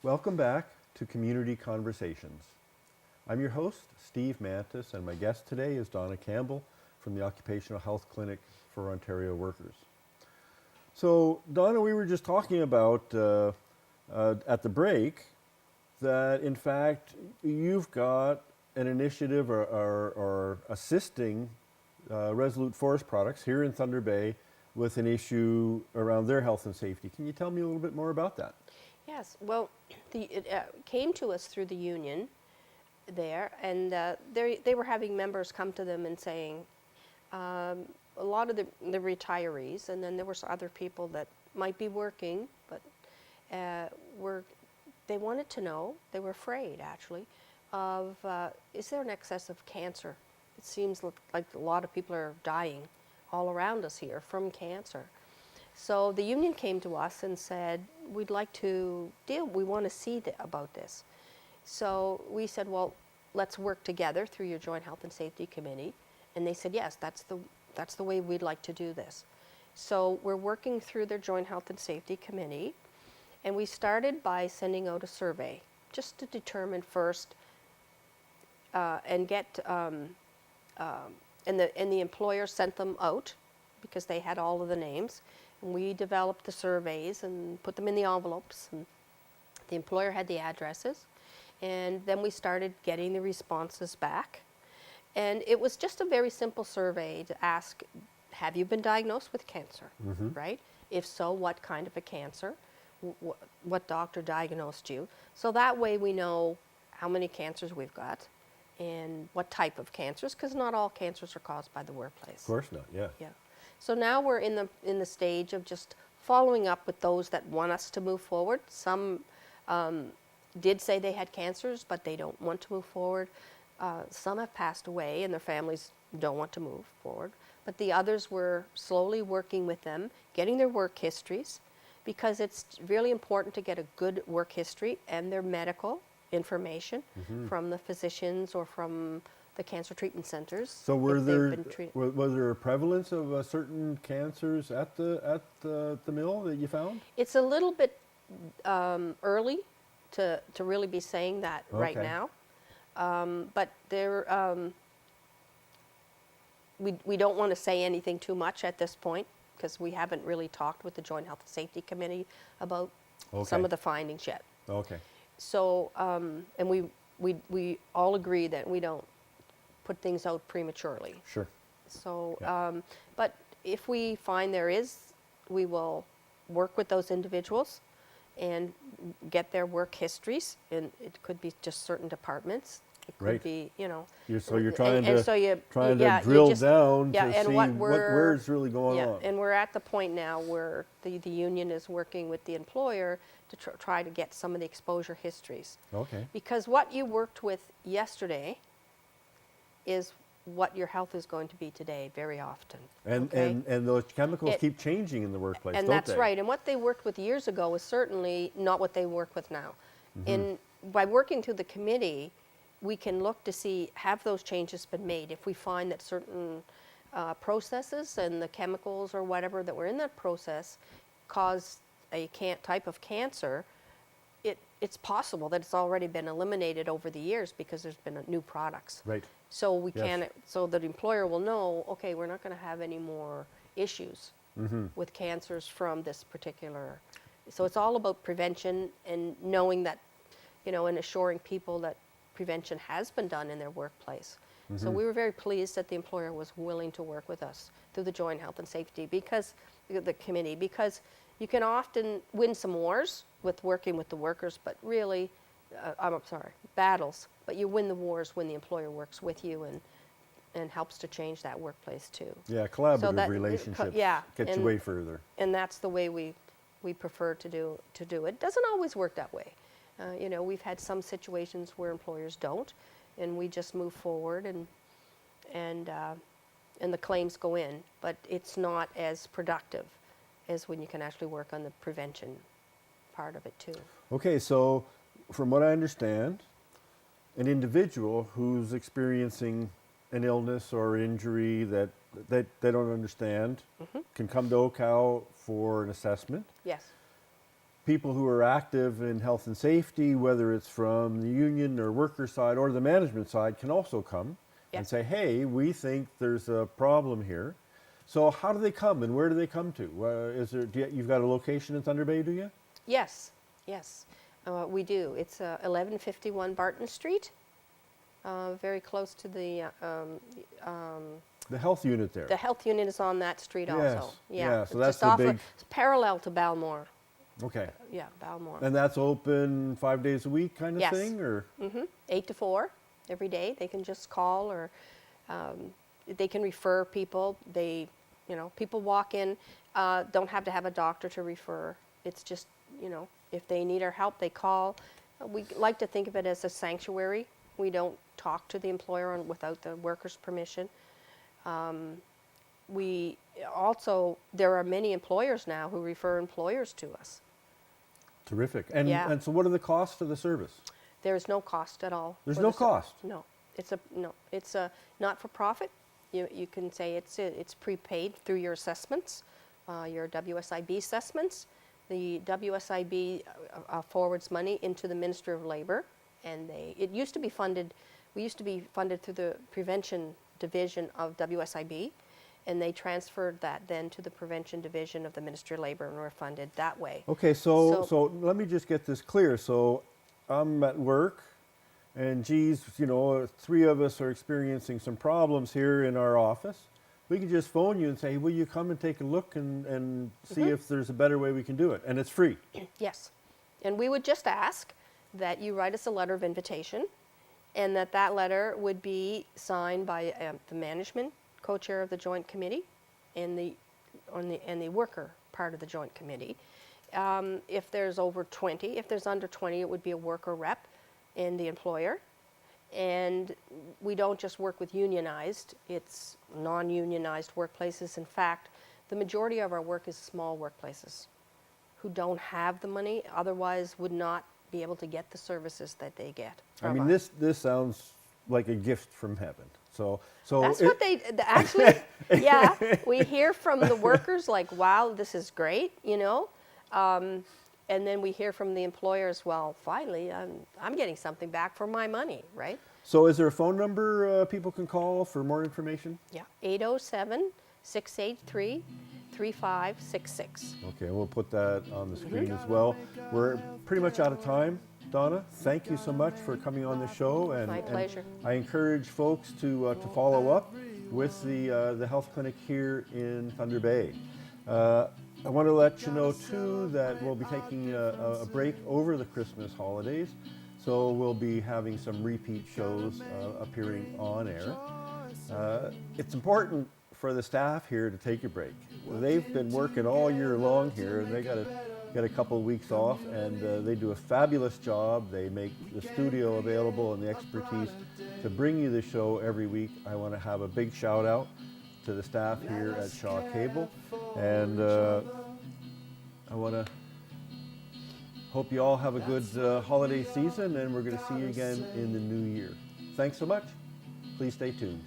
Welcome back to Community Conversations. I'm your host, Steve Mantis, and my guest today is Donna Campbell from the Occupational Health Clinic for Ontario Workers. So, Donna, we were just talking about at the break that, in fact, you've got an initiative or assisting Resolute Forest Products here in Thunder Bay with an issue around their health and safety. Can you tell me a little bit more about that? Yes, well, it came to us through the union there, and they were having members come to them and saying, a lot of the retirees, and then there were some other people that might be working, but they wanted to know, they were afraid actually, of is there an excess of cancer? It seems like a lot of people are dying all around us here from cancer. So the union came to us and said, we'd like to we want to see about this. So we said, well, let's work together through your Joint Health and Safety Committee. And they said, yes, that's the way we'd like to do this. So we're working through their Joint Health and Safety Committee. And we started by sending out a survey, just to determine first and get, and the employer sent them out because they had all of the names. And we developed the surveys and put them in the envelopes, and the employer had the addresses. And then we started getting the responses back. And it was just a very simple survey to ask, have you been diagnosed with cancer, right? If so, what kind of a cancer? What doctor diagnosed you? So that way we know how many cancers we've got and what type of cancers, because not all cancers are caused by the workplace. Of course not, yeah. Yeah. So now we're in the stage of just following up with those that want us to move forward. Some did say they had cancers, but they don't want to move forward. Some have passed away and their families don't want to move forward. But the others were slowly working with them, getting their work histories, because it's really important to get a good work history and their medical information from the physicians or from the cancer treatment centers. So was there a prevalence of certain cancers at the mill that you found? It's a little bit early to really be saying that right now, but we don't want to say anything too much at this point because we haven't really talked with the Joint Health and Safety Committee about some of the findings yet. Okay. So and we all agree that we don't put things out prematurely. Sure. So, Yeah. but if we find there is, we will work with those individuals and get their work histories, and it could be just certain departments. It could be, So you're trying and to so you drill just, down to and see where's really going on. And we're at the point now where the union is working with the employer to try to get some of the exposure histories. Okay. Because what you worked with yesterday is what your health is going to be today very often. And those chemicals keep changing in the workplace, and don't that's they? right. And what they worked with years ago is certainly not what they work with now. And by working through the committee, we can look to see, have those changes been made? If we find that certain processes and the chemicals or whatever that were in that process cause a type of cancer, it's possible that it's already been eliminated over the years because there's been new products. Right. So we can, so that the employer will know, okay, we're not going to have any more issues with cancers from this particular. So it's all about prevention and knowing that, and assuring people that prevention has been done in their workplace. So we were very pleased that the employer was willing to work with us through the Joint Health and Safety the committee, because you can often win some wars with working with the workers, but really, battles, but you win the wars when the employer works with you and helps to change that workplace too. Yeah, collaborative relationships get you way further. And that's the way we prefer to do it. Doesn't always work that way. We've had some situations where employers don't, and we just move forward and the claims go in, but it's not as productive as when you can actually work on the prevention part of it too. Okay, so from what I understand, an individual who's experiencing an illness or injury that they don't understand can come to OHCOW for an assessment. Yes. people who are active in health and safety, whether it's from the union or worker side or the management side, can also come Yeah. and say, hey, we think there's a problem here. So how do they come and where do they come to? You've got a location in Thunder Bay, do you? Yes, yes, we do. It's 1151 Barton Street, very close to The health unit there. the health unit is on that street also. Yes, yeah, so that's Just the off big- it's parallel to Balmore. Okay. Yeah, Balmore. And that's open 5 days a week kind of Yes. thing? Or 8 to 4 every day. They can just call, or they can refer people. People walk in, don't have to have a doctor to refer. It's just, if they need our help, they call. We like to think of it as a sanctuary. We don't talk to the employer without the worker's permission. There are many employers now who refer employers to us. Terrific. Yeah. And so what are the costs of the service? There is no cost at all. There's for no the cost? No, it's a not-for-profit. You can say it's prepaid through your assessments, your WSIB assessments. The WSIB forwards money into the Ministry of Labor, and it used to be funded. We used to be funded through the prevention division of WSIB, and they transferred that then to the prevention division of the Ministry of Labor, and we're funded that way. Okay, so let me just get this clear. So I'm at work, and geez, 3 of us are experiencing some problems here in our office. We can just phone you and say, will you come and take a look and see if there's a better way we can do it? And it's free. Yes. And we would just ask that you write us a letter of invitation, and that letter would be signed by the management, co-chair of the joint committee, and the worker part of the joint committee. If there's over 20, if there's under 20, it would be a worker rep and the employer. And we don't just work with unionized, it's non-unionized workplaces. In fact, the majority of our work is small workplaces who don't have the money, otherwise would not be able to get the services that they get I from mean, us. this sounds like a gift from heaven. So That's what they actually. Yeah, we hear from the workers like, "Wow, this is great," and then we hear from the employers, "Well, finally, I'm getting something back for my money," right? So is there a phone number people can call for more information? Yeah, 807-683-3566. Okay, we'll put that on the screen as well. We're pretty much out of time. Donna, thank you so much for coming on the show. And, My pleasure. And I encourage folks to follow up with the health clinic here in Thunder Bay. I want to let you know too that we'll be taking a break over the Christmas holidays. So we'll be having some repeat shows appearing on air. It's important for the staff here to take a break. They've been working all year long here, and they got to get a couple of weeks off, and they do a fabulous job. They make the studio available and the expertise to bring you the show every week. I want to have a big shout out to the staff here at OHCOW Cable, and I want to hope you all have a good holiday season, and we're going to see you again in the new year. Thanks so much. Please stay tuned.